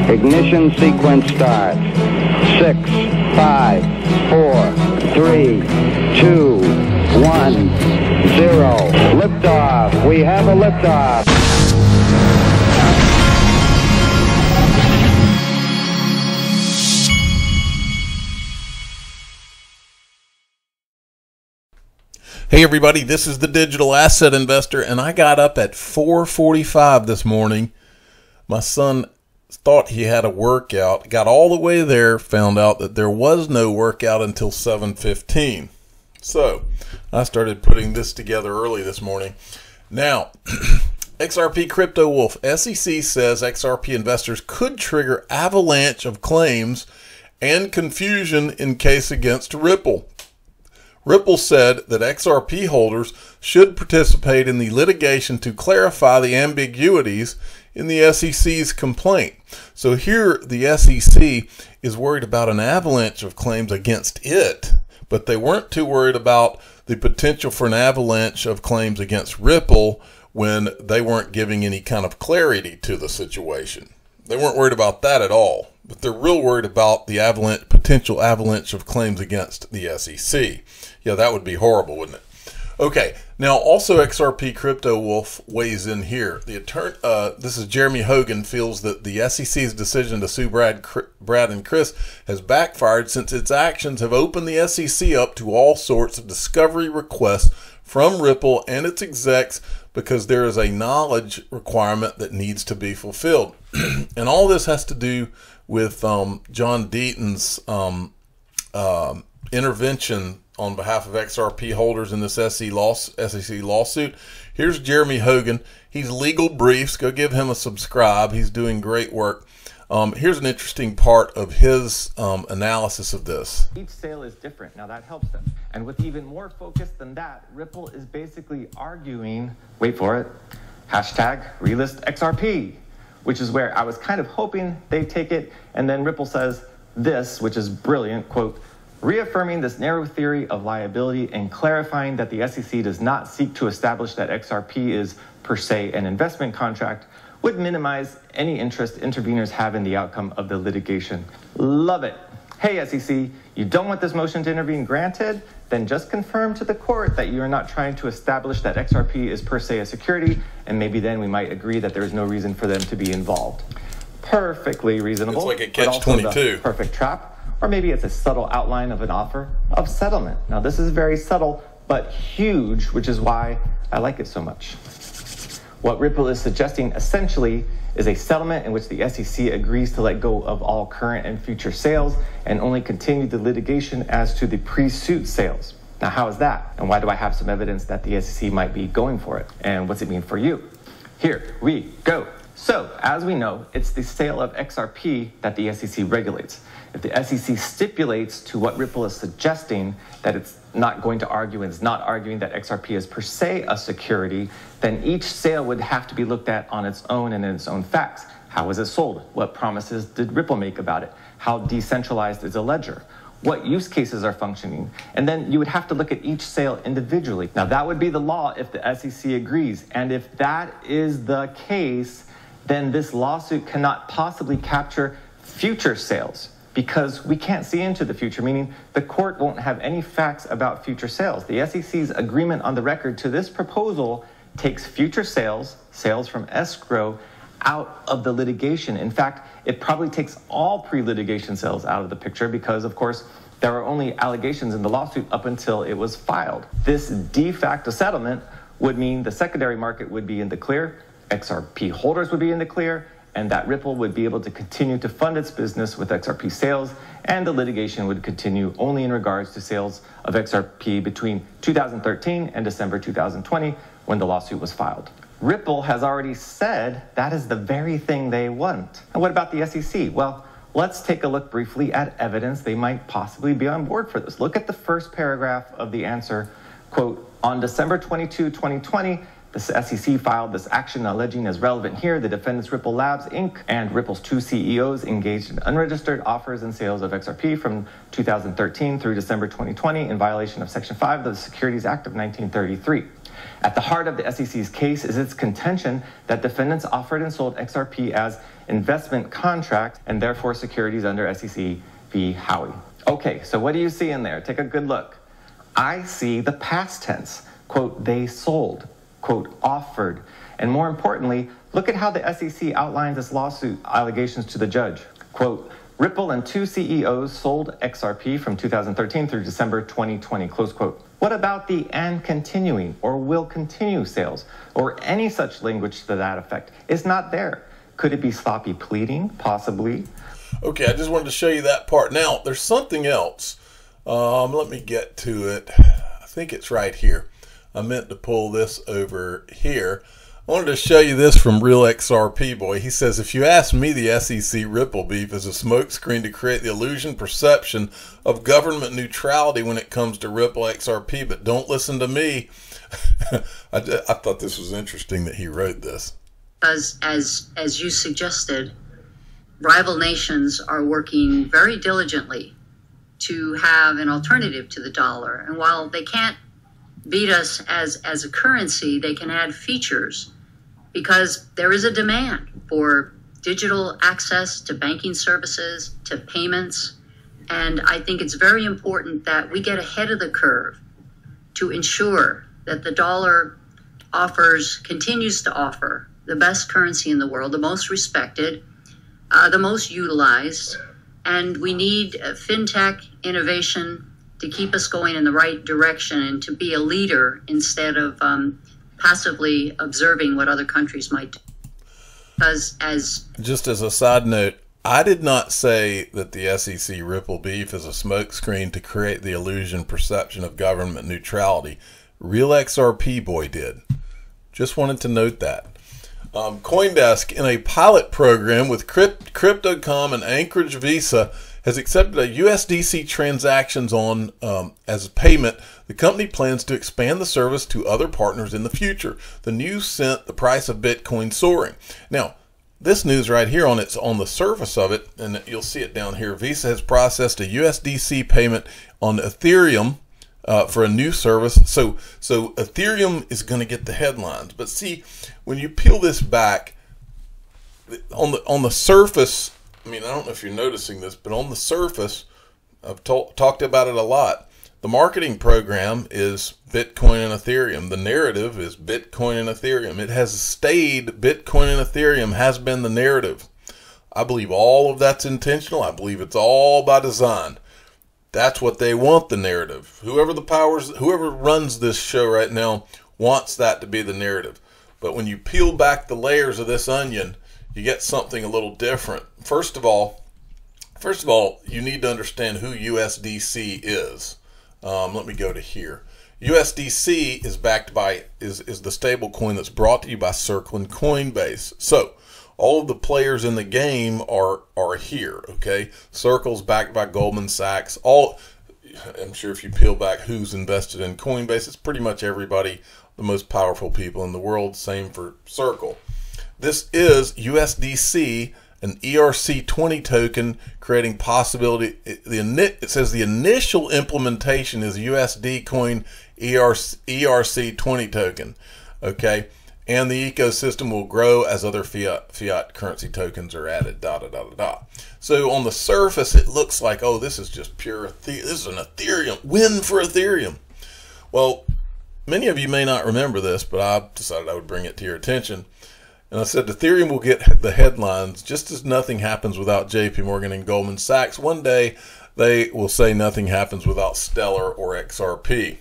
Ignition sequence start. 6, 5, 4, 3, 2, 1, 0. Liftoff. We have a liftoff. Hey everybody, this is the Digital Asset Investor, and I got up at 4:45 this morning. My son thought he had a workout, got all the way there, found out that there was no workout until 7:15. So I started putting this together early this morning. Now, XRP Crypto Wolf, SEC says XRP investors could trigger avalanche of claims and confusion in case against Ripple. Ripple said that XRP holders should participate in the litigation to clarify the ambiguities in the SEC's complaint. So here the SEC is worried about an avalanche of claims against it, but they weren't too worried about the potential for an avalanche of claims against Ripple when they weren't giving any kind of clarity to the situation. They weren't worried about that at all, but they're real worried about the potential avalanche of claims against the SEC. Yeah, that would be horrible, wouldn't it? Okay, now also XRP Crypto Wolf weighs in here. The attorney, this is Jeremy Hogan, feels that the SEC's decision to sue Brad and Chris has backfired since its actions have opened the SEC up to all sorts of discovery requests from Ripple and its execs because there is a knowledge requirement that needs to be fulfilled. And all this has to do with John Deaton's intervention on behalf of XRP holders in this SEC lawsuit. Here's Jeremy Hogan. He's Legal Briefs. Go give him a subscribe. He's doing great work. Here's an interesting part of his analysis of this. Each sale is different. Now that helps them. And with even more focus than that, Ripple is basically arguing, wait for it, hashtag relist XRP, which is where I was kind of hoping they'd take it. And then Ripple says this, which is brilliant, quote, reaffirming this narrow theory of liability and clarifying that the SEC does not seek to establish that XRP is per se an investment contract would minimize any interest interveners have in the outcome of the litigation. Love it. Hey SEC, you don't want this motion to intervene granted? Then just confirm to the court that you are not trying to establish that XRP is per se a security, and maybe then we might agree that there is no reason for them to be involved. Perfectly reasonable. It's like a catch-22. Perfect trap. Or maybe it's a subtle outline of an offer of settlement. Now this is very subtle, but huge, which is why I like it so much. What Ripple is suggesting essentially is a settlement in which the SEC agrees to let go of all current and future sales and only continue the litigation as to the pre-suit sales. Now how is that? And why do I have some evidence that the SEC might be going for it? And what's it mean for you? Here we go. So, as we know, it's the sale of XRP that the SEC regulates. If the SEC stipulates to what Ripple is suggesting that it's not going to argue and is not arguing that XRP is per se a security, then each sale would have to be looked at on its own and in its own facts. How was it sold? What promises did Ripple make about it? How decentralized is a ledger? What use cases are functioning? And then you would have to look at each sale individually. Now that would be the law if the SEC agrees. And if that is the case, then this lawsuit cannot possibly capture future sales because we can't see into the future, meaning the court won't have any facts about future sales. The SEC's agreement on the record to this proposal takes future sales, sales from escrow, out of the litigation. In fact, it probably takes all pre-litigation sales out of the picture because, of course, there are only allegations in the lawsuit up until it was filed. This de facto settlement would mean the secondary market would be in the clear, XRP holders would be in the clear, and that Ripple would be able to continue to fund its business with XRP sales, and the litigation would continue only in regards to sales of XRP between 2013 and December 2020 when the lawsuit was filed. Ripple has already said that is the very thing they want. And what about the SEC? Well, let's take a look briefly at evidence they might possibly be on board for this. Look at the first paragraph of the answer, quote, on December 22, 2020, The SEC filed this action alleging, as relevant here, the defendants Ripple Labs, Inc. and Ripple's 2 CEOs engaged in unregistered offers and sales of XRP from 2013 through December 2020 in violation of Section 5 of the Securities Act of 1933. At the heart of the SEC's case is its contention that defendants offered and sold XRP as investment contracts and therefore securities under SEC v. Howey. Okay, so what do you see in there? Take a good look. I see the past tense. Quote, they sold. Quote, offered. And more importantly, look at how the SEC outlines its lawsuit allegations to the judge. Quote, Ripple and 2 CEOs sold XRP from 2013 through December 2020, close quote. What about the and continuing or will continue sales or any such language to that effect? It's not there. Could it be sloppy pleading? Possibly. Okay, I just wanted to show you that part. Now, there's something else. Let me get to it. I think it's right here. I meant to pull this over here. I wanted to show you this from Real XRP Boy. He says, if you ask me, the SEC Ripple beef is a smokescreen to create the illusion perception of government neutrality when it comes to Ripple XRP, but don't listen to me. I thought this was interesting that he wrote this. As you suggested, rival nations are working very diligently to have an alternative to the dollar. And while they can't beat us as a currency, they can add features because there is a demand for digital access to banking services, to payments. And I think it's very important that we get ahead of the curve to ensure that the dollar continues to offer the best currency in the world, the most respected, the most utilized. And we need fintech innovation to keep us going in the right direction and to be a leader instead of passively observing what other countries might do. Because just as a side note, I did not say that the SEC Ripple beef is a smokescreen to create the illusion perception of government neutrality. Real XRP Boy did. Just wanted to note that. CoinDesk, in a pilot program with Crypto.com and Anchorage Visa, has accepted a USDC transactions on as a payment. The company plans to expand the service to other partners in the future. The news sent the price of Bitcoin soaring. Now, this news right here on the surface of it, and you'll see it down here, Visa has processed a USDC payment on Ethereum for a new service. So Ethereum is going to get the headlines. But see, when you peel this back, on the surface, I mean, I don't know if you're noticing this, but on the surface, I've talked about it a lot. The marketing program is Bitcoin and Ethereum. The narrative is Bitcoin and Ethereum. It has stayed Bitcoin and Ethereum has been the narrative. I believe all of that's intentional. I believe it's all by design. That's what they want, the narrative. Whoever runs this show right now wants that to be the narrative. But when you peel back the layers of this onion, you get something a little different. First of all, you need to understand who USDC is. Let me go to here. USDC is backed by is the stable coin that's brought to you by Circle and Coinbase. So all of the players in the game are here. Okay, Circle's backed by Goldman Sachs. I'm sure if you peel back who's invested in Coinbase, it's pretty much everybody, the most powerful people in the world. Same for Circle. This is USDC, an ERC20 token, creating possibility. It says the initial implementation is USD coin ERC20 token. Okay, and the ecosystem will grow as other fiat currency tokens are added. So on the surface, it looks like, oh, this is just pure. This is an Ethereum win for Ethereum. Well, many of you may not remember this, but I decided I would bring it to your attention. And I said Ethereum will get the headlines just as nothing happens without JP Morgan and Goldman Sachs. One day they will say nothing happens without Stellar or XRP.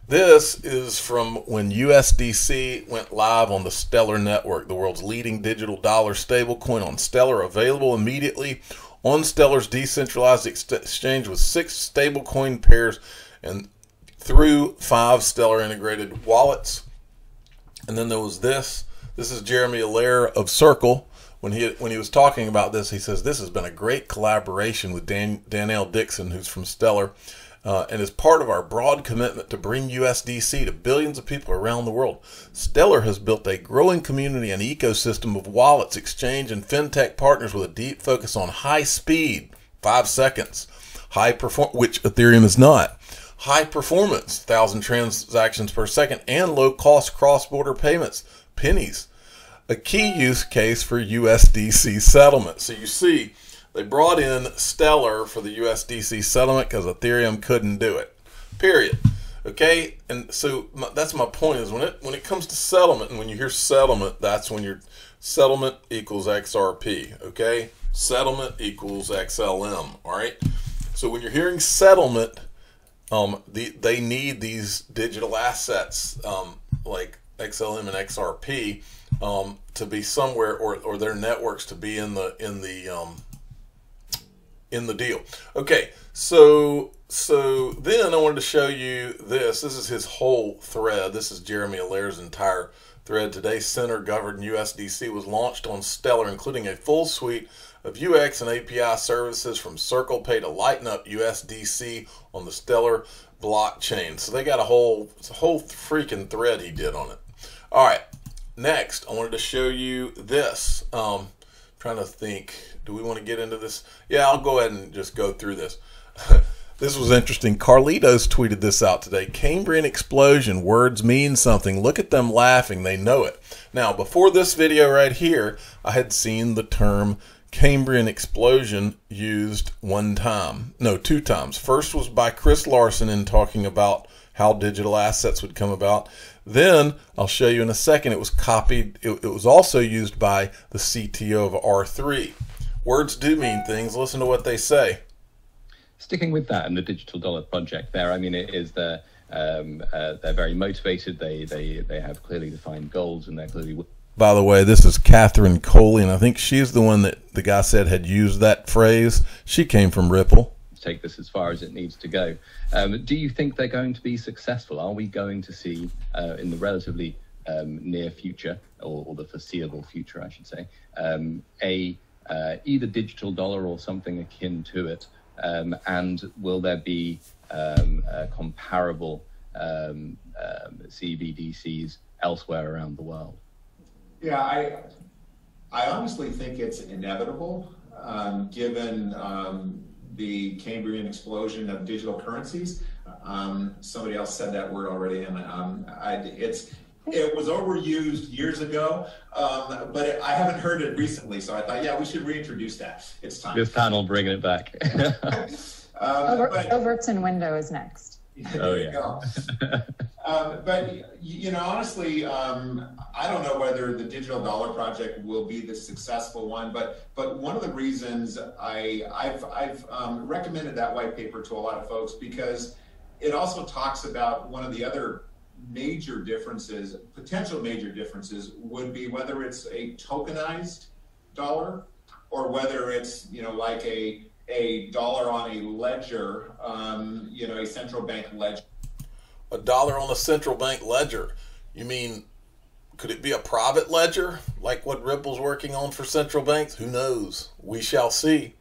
This is from when USDC went live on the Stellar network, the world's leading digital dollar stablecoin on Stellar, available immediately on Stellar's decentralized exchange with 6 stablecoin pairs and through 5 Stellar integrated wallets. And then there was this. This is Jeremy Allaire of Circle. When he was talking about this, he says, this has been a great collaboration with Danielle Dixon, who's from Stellar. and is part of our broad commitment to bring USDC to billions of people around the world. Stellar has built a growing community and ecosystem of wallets, exchange, and fintech partners with a deep focus on high speed, 5 seconds, which Ethereum is not, high performance, 1,000 transactions per second, and low cost cross-border payments, pennies, a key use case for USDC settlement. So you see, they brought in Stellar for the USDC settlement because Ethereum couldn't do it, period. Okay, and so that's my point, is when it comes to settlement, and when you hear settlement, that's when your settlement equals XRP, okay? Settlement equals XLM, all right? So when you're hearing settlement, they need these digital assets like XLM and XRP to be somewhere, or their networks to be in the deal. Okay, so then I wanted to show you this. This is his whole thread. This is Jeremy Allaire's entire thread. Today, Center Governed USDC was launched on Stellar, including a full suite of UX and API services from Circle Pay to lighten up USDC on the Stellar blockchain. So they got a whole freaking thread he did on it. All right, next I wanted to show you this. Trying to think, do we want to get into this? Yeah, I'll go ahead and just go through this. This was interesting. Carlitos tweeted this out today. Cambrian explosion. Words mean something. Look at them laughing. They know it. Now, before this video right here, I had seen the term Cambrian explosion used two times. First was by Chris Larson in talking about how digital assets would come about. Then I'll show you in a second, it was copied. It was also used by the CTO of R3. Words do mean things. Listen to what they say. Sticking with that and the digital dollar project there, I mean, it is they're very motivated. They have clearly defined goals, and they're clearly. By the way, this is Catherine Coley, and I think she's the one that the guy said had used that phrase. She came from Ripple. Take this as far as it needs to go. Do you think they're going to be successful? Are we going to see in the relatively near future, or the foreseeable future, I should say, either digital dollar or something akin to it? And will there be comparable CBDCs elsewhere around the world? Yeah, I honestly think it's inevitable, given the Cambrian explosion of digital currencies. Somebody else said that word already, and it was overused years ago, but I haven't heard it recently, so I thought, yeah, we should reintroduce that. It's time. This panel bringing it back. Overton window is next. There you go. But you know, honestly, I don't know whether the digital dollar project will be the successful one, but one of the reasons I've recommended that white paper to a lot of folks, because it also talks about one of the other major differences, potential major differences, would be whether it's a tokenized dollar or whether it's, you know, like a dollar on a ledger, you know, a central bank ledger. A dollar on a central bank ledger. You mean, could it be a private ledger like what Ripple's working on for central banks? Who knows? We shall see.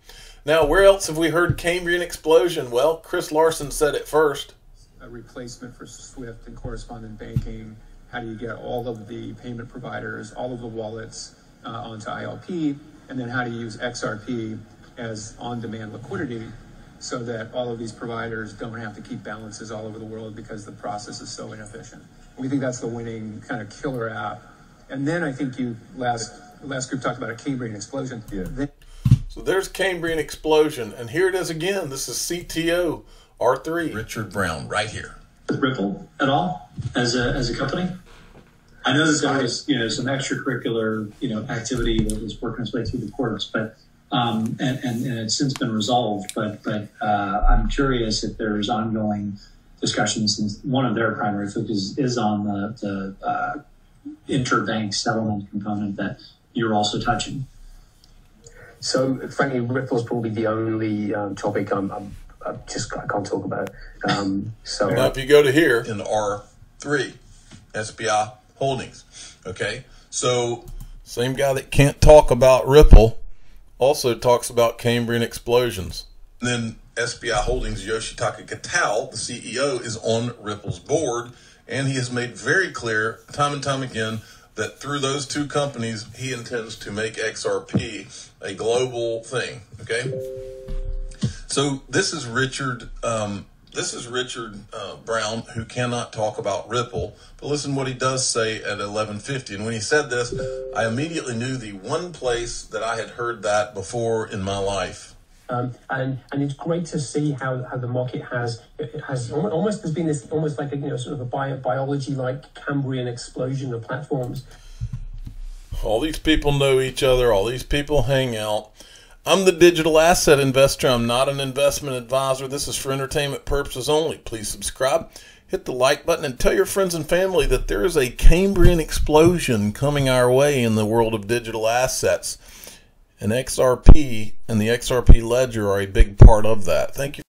Now, where else have we heard Cambrian explosion? Well, Chris Larson said it first. A replacement for SWIFT and correspondent banking. How do you get all of the payment providers, all of the wallets onto ILP? And then how do you use XRP as on-demand liquidity so that all of these providers don't have to keep balances all over the world because the process is so inefficient. We think that's the winning kind of killer app. And then I think last group talked about a Cambrian explosion. Yeah. So there's Cambrian explosion, and here it is again. This is CTO R3 Richard Brown right here. Ripple at all as a company? I know that there was some extracurricular activity that was working its way through the courts, but and it's since been resolved. But I'm curious if there's ongoing discussions, since one of their primary focus is on the interbank settlement component that you're also touching. So frankly, Ripple's probably the only topic I can't talk about. So now if you go to here in R3 SPI Holdings, okay, so same guy that can't talk about Ripple also talks about Cambrian explosions. And then SBI Holdings Yoshitaka Katal, the CEO, is on Ripple's board, and he has made very clear time and time again that through those two companies, he intends to make XRP a global thing. Okay, so this is Richard. Brown, who cannot talk about Ripple, but listen what he does say at 11:50. And when he said this, I immediately knew the one place that I had heard that before in my life. And it's great to see how the market has almost there's been this almost like a sort of a biology like Cambrian explosion of platforms. All these people know each other. All these people hang out. I'm the digital asset investor. I'm not an investment advisor. This is for entertainment purposes only. Please subscribe, hit the like button, and tell your friends and family that there is a Cambrian explosion coming our way in the world of digital assets. And XRP and the XRP ledger are a big part of that. Thank you.